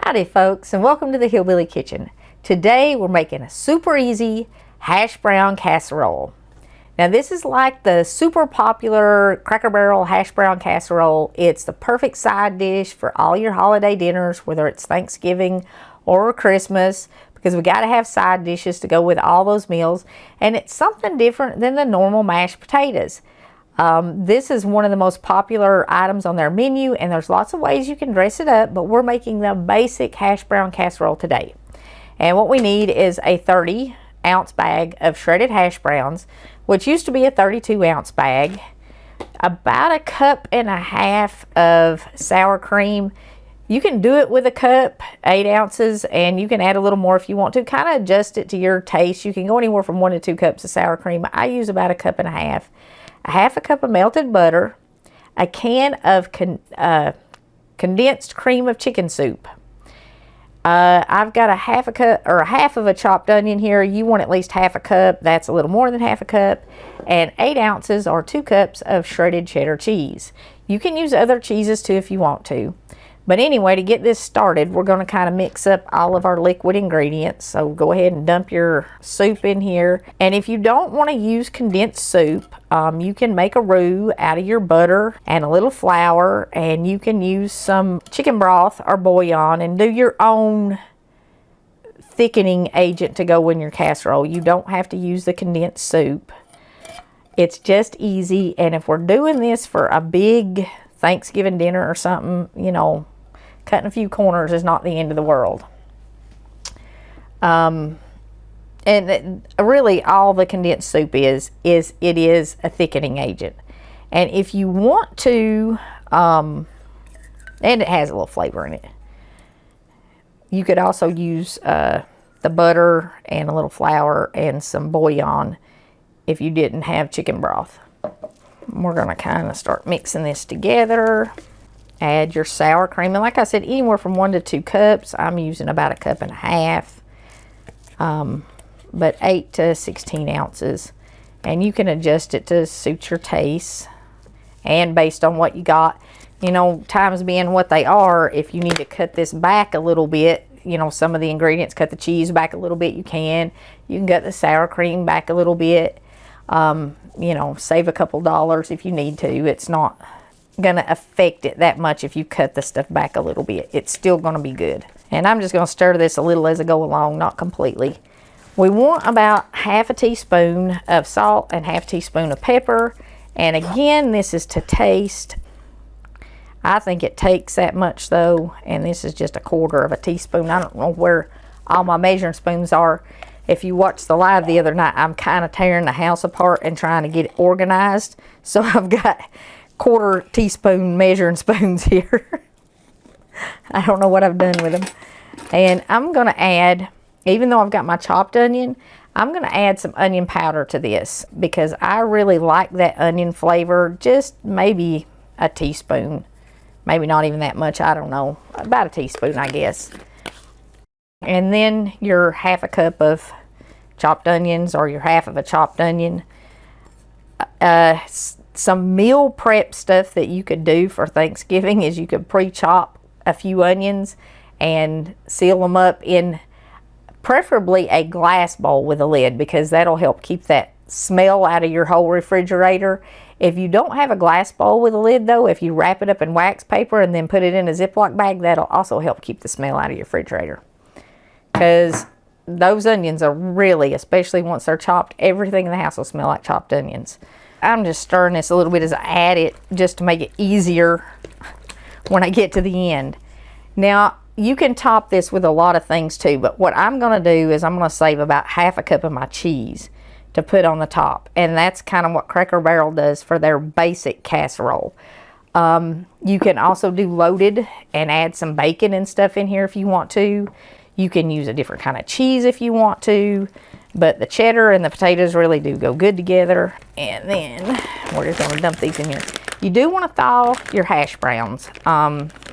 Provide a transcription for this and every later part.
Howdy folks, and welcome to the Hillbilly Kitchen. Today we're making a super easy hash brown casserole. Now this is like the super popular Cracker Barrel hash brown casserole. It's the perfect side dish for all your holiday dinners, whether it's Thanksgiving or Christmas, because we got to have side dishes to go with all those meals, and it's something different than the normal mashed potatoes. This is one of the most popular items on their menu, and there's lots of ways you can dress it up, but we're making the basic hash brown casserole today. And what we need is a 30-ounce bag of shredded hash browns, which used to be a 32-ounce bag, about a cup and a half of sour cream. You can do it with a cup, 8 ounces, and you can add a little more if you want to. Kind of adjust it to your taste. You can go anywhere from 1 to 2 cups of sour cream. I use about a cup and a half. A half a cup of melted butter, a can of condensed cream of chicken soup. I've got a half a cup or a half of a chopped onion here. You want at least half a cup. That's a little more than half a cup. And 8 ounces or 2 cups of shredded cheddar cheese. You can use other cheeses too if you want to. But anyway, to get this started, we're going to kind of mix up all of our liquid ingredients. So go ahead and dump your soup in here. And if you don't want to use condensed soup, you can make a roux out of your butter and a little flour. And you can use some chicken broth or bouillon and do your own thickening agent to go in your casserole. You don't have to use the condensed soup. It's just easy. And if we're doing this for a big Thanksgiving dinner or something, you know, cutting a few corners is not the end of the world. And really all the condensed soup is a thickening agent. And if you want to, and it has a little flavor in it, you could also use the butter and a little flour and some bouillon if you didn't have chicken broth. We're going to kind of start mixing this together. Add your sour cream, and like I said, anywhere from 1 to 2 cups. I'm using about a cup and a half, but 8 to 16 ounces, and you can adjust it to suit your taste and based on what you got. You know, times being what they are, if you need to cut this back a little bit, you know, some of the ingredients, cut the cheese back a little bit, you can cut the sour cream back a little bit. You know, save a couple dollars if you need to. It's not gonna affect it that much if you cut the stuff back a little bit. It's still gonna be good. And I'm just gonna stir this a little as I go along, not completely. We want about half a teaspoon of salt and half a teaspoon of pepper. And again, this is to taste. I think it takes that much though, and this is just a quarter of a teaspoon. I don't know where all my measuring spoons are. If you watched the live the other night, I'm kind of tearing the house apart and trying to get it organized. So I've got quarter teaspoon measuring spoons here. I don't know what I've done with them. And I'm going to add, even though I've got my chopped onion, I'm going to add some onion powder to this because I really like that onion flavor. Just maybe a teaspoon. Maybe not even that much, I don't know. About a teaspoon, I guess. And then your half a cup of chopped onions or your half of a chopped onion. Some meal prep stuff that you could do for Thanksgiving is you could pre-chop a few onions and seal them up in preferably a glass bowl with a lid, because that'll help keep that smell out of your whole refrigerator. If you don't have a glass bowl with a lid though, if you wrap it up in wax paper and then put it in a Ziploc bag, that'll also help keep the smell out of your refrigerator. Because those onions are really, especially once they're chopped, everything in the house will smell like chopped onions. I'm just stirring this a little bit as I add it, just to make it easier when I get to the end. Now, you can top this with a lot of things too, but what I'm going to do is I'm going to save about half a cup of my cheese to put on the top. And that's kind of what Cracker Barrel does for their basic casserole. You can also do loaded and add some bacon and stuff in here if you want to. You can use a different kind of cheese if you want to, but the cheddar and the potatoes really do go good together. And then we're just going to dump these in here. You do want to thaw your hash browns.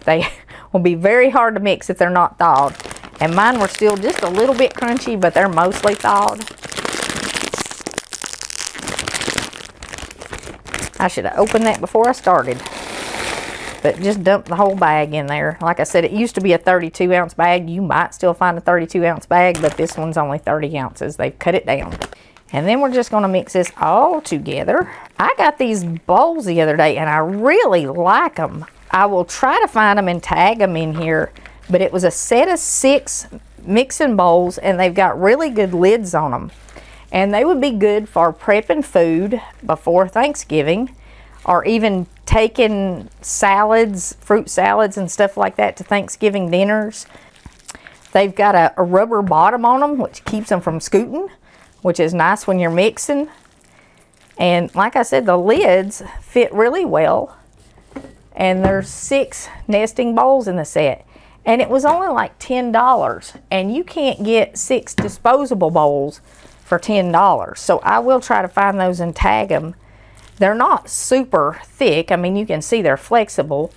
They will be very hard to mix if they're not thawed. And mine were still just a little bit crunchy, but they're mostly thawed. I should have opened that before I started. But just dump the whole bag in there. Like I said, it used to be a 32-ounce bag. You might still find a 32-ounce bag, but this one's only 30 ounces. They've cut it down. And then we're just going to mix this all together. I got these bowls the other day, and I really like them. I will try to find them and tag them in here, but it was a set of 6 mixing bowls, and they've got really good lids on them. And they would be good for prepping food before Thanksgiving, or even taking salads, fruit salads and stuff like that to Thanksgiving dinners. They've got a rubber bottom on them, which keeps them from scooting, which is nice when you're mixing. And like I said, the lids fit really well. And there's 6 nesting bowls in the set. And it was only like $10. And you can't get 6 disposable bowls for $10. So I will try to find those and tag them. They're not super thick. I mean, you can see they're flexible.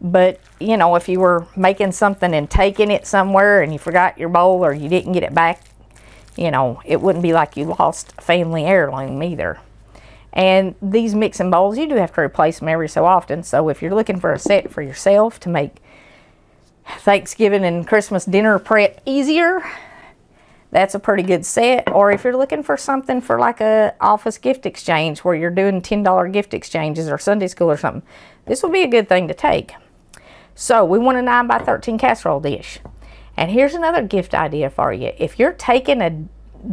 But, you know, if you were making something and taking it somewhere and you forgot your bowl or you didn't get it back, you know, it wouldn't be like you lost a family heirloom either. And these mixing bowls, you do have to replace them every so often. So if you're looking for a set for yourself to make Thanksgiving and Christmas dinner prep easier, that's a pretty good set. Or if you're looking for something for like a office gift exchange where you're doing $10 gift exchanges or Sunday school or something, this will be a good thing to take. So we want a 9x13 casserole dish. And here's another gift idea for you. If you're taking a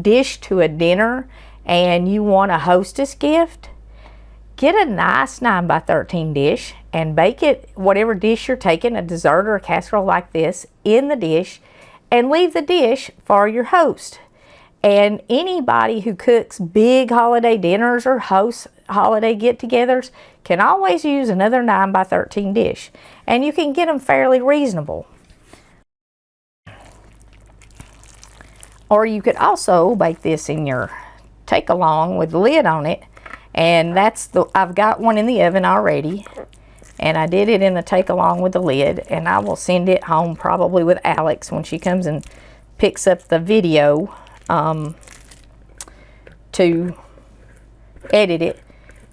dish to a dinner and you want a hostess gift, get a nice 9x13 dish and bake it, whatever dish you're taking, a dessert or a casserole like this, in the dish, and leave the dish for your host. And anybody who cooks big holiday dinners or hosts holiday get-togethers can always use another 9x13 dish. And you can get them fairly reasonable. Or you could also bake this in your take-along with the lid on it. And I've got one in the oven already. And I did it in the take-along with the lid. And I will send it home probably with Alex when she comes and picks up the video to edit it.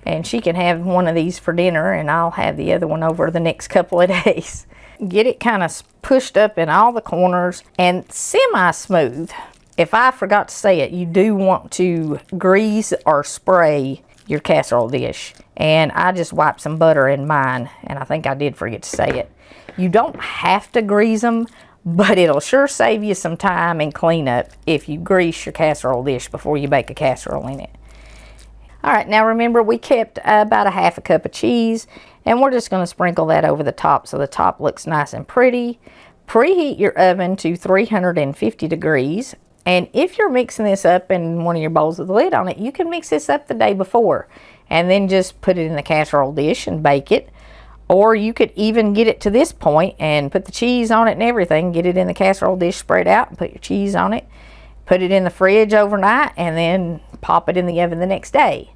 And she can have one of these for dinner, and I'll have the other one over the next couple of days. Get it kind of pushed up in all the corners and semi-smooth. If I forgot to say it, you do want to grease or spray your casserole dish. And I just wiped some butter in mine, and I think I did forget to say it. You don't have to grease them, but it'll sure save you some time and cleanup if you grease your casserole dish before you bake a casserole in it. All right, now remember we kept about a half a cup of cheese, and we're just going to sprinkle that over the top so the top looks nice and pretty. Preheat your oven to 350 degrees. And if you're mixing this up in one of your bowls with a lid on it, you can mix this up the day before and then just put it in the casserole dish and bake it. Or you could even get it to this point and put the cheese on it and everything, get it in the casserole dish, spread out, and put your cheese on it. Put it in the fridge overnight and then pop it in the oven the next day.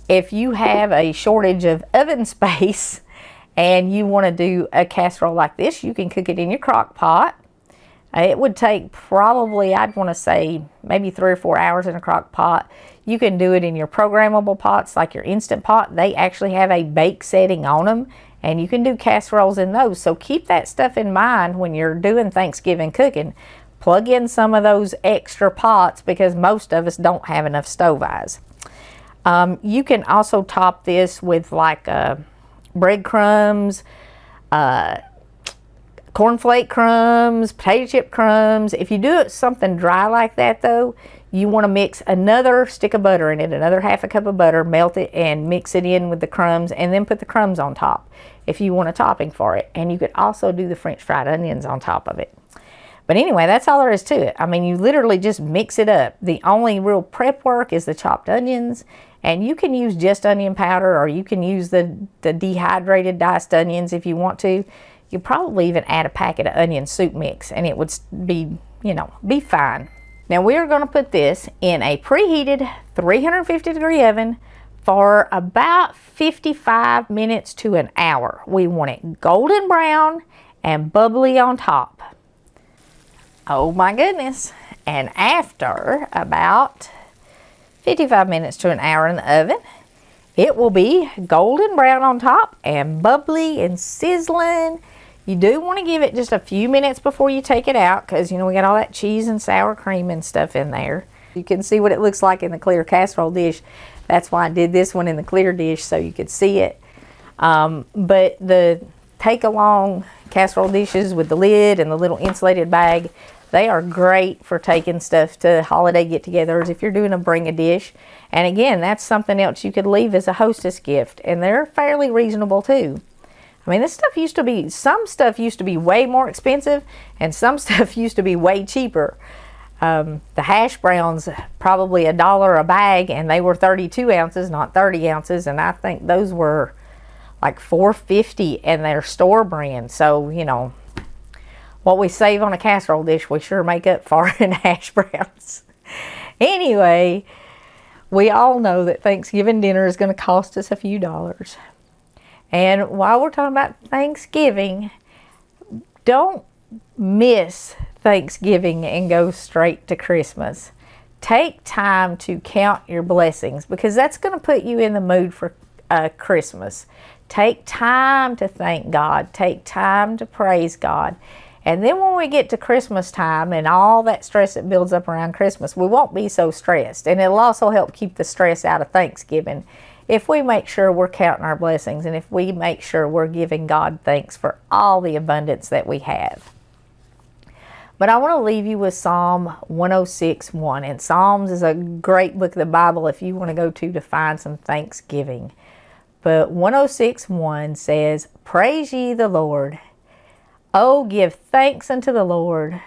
If you have a shortage of oven space and you want to do a casserole like this, you can cook it in your crock pot. It would take probably, I'd want to say, maybe 3 or 4 hours in a crock pot. You can do it in your programmable pots, like your Instant Pot. They actually have a bake setting on them, and you can do casseroles in those. So keep that stuff in mind when you're doing Thanksgiving cooking. Plug in some of those extra pots because most of us don't have enough stove eyes. You can also top this with like breadcrumbs, cornflake crumbs, potato chip crumbs. If you do it something dry like that though, you want to mix another stick of butter in it, another half a cup of butter, melt it and mix it in with the crumbs, and then put the crumbs on top if you want a topping for it. And you could also do the French fried onions on top of it. But anyway, that's all there is to it. I mean, you literally just mix it up. The only real prep work is the chopped onions, and you can use just onion powder, or you can use the dehydrated diced onions if you want to. You probably even add a packet of onion soup mix, and it would be, you know, be fine. Now we are going to put this in a preheated 350 degree oven for about 55 minutes to an hour. We want it golden brown and bubbly on top. Oh my goodness. And after about 55 minutes to an hour in the oven, It will be golden brown on top and bubbly and sizzling. You do want to give it just a few minutes before you take it out because, you know, we got all that cheese and sour cream and stuff in there. You can see what it looks like in the clear casserole dish. That's why I did this one in the clear dish so you could see it. But the take-along casserole dishes with the lid and the little insulated bag, they are great for taking stuff to holiday get-togethers if you're doing a bring-a-dish. And again, that's something else you could leave as a hostess gift. And they're fairly reasonable too. I mean, this stuff used to be, some stuff used to be way more expensive and some stuff used to be way cheaper. The hash browns, probably $1 a bag, and they were 32 ounces, not 30 ounces. And I think those were like $4.50 and they're store brand. So, you know, what we save on a casserole dish, we sure make up for in hash browns. Anyway, we all know that Thanksgiving dinner is going to cost us a few dollars. And while we're talking about Thanksgiving, don't miss Thanksgiving and go straight to Christmas. Take time to count your blessings because that's going to put you in the mood for Christmas. Take time to thank God. Take time to praise God. And then when we get to Christmas time and all that stress that builds up around Christmas, we won't be so stressed. And it'll also help keep the stress out of Thanksgiving if we make sure we're counting our blessings and if we make sure we're giving God thanks for all the abundance that we have. But I want to leave you with Psalm 106:1. And Psalms is a great book of the Bible if you want to go to find some Thanksgiving. But 106:1 says, "Praise ye the Lord. Oh, give thanks unto the Lord,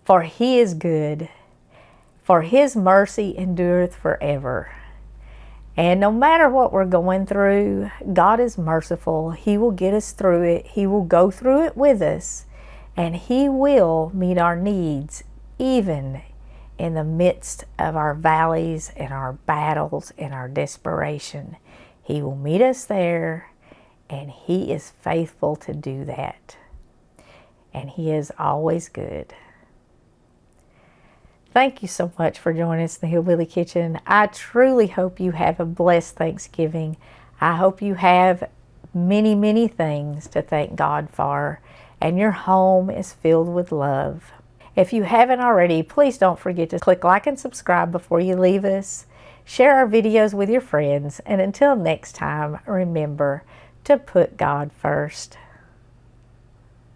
for he is good, for his mercy endureth forever." And no matter what we're going through, God is merciful. He will get us through it. He will go through it with us. And he will meet our needs, even in the midst of our valleys and our battles and our desperation. He will meet us there, and he is faithful to do that. And he is always good. Thank you so much for joining us in the Hillbilly Kitchen. I truly hope you have a blessed Thanksgiving. I hope you have many, many things to thank God for, and your home is filled with love. If you haven't already, please don't forget to click like and subscribe before you leave us. Share our videos with your friends, and until next time, remember to put God first.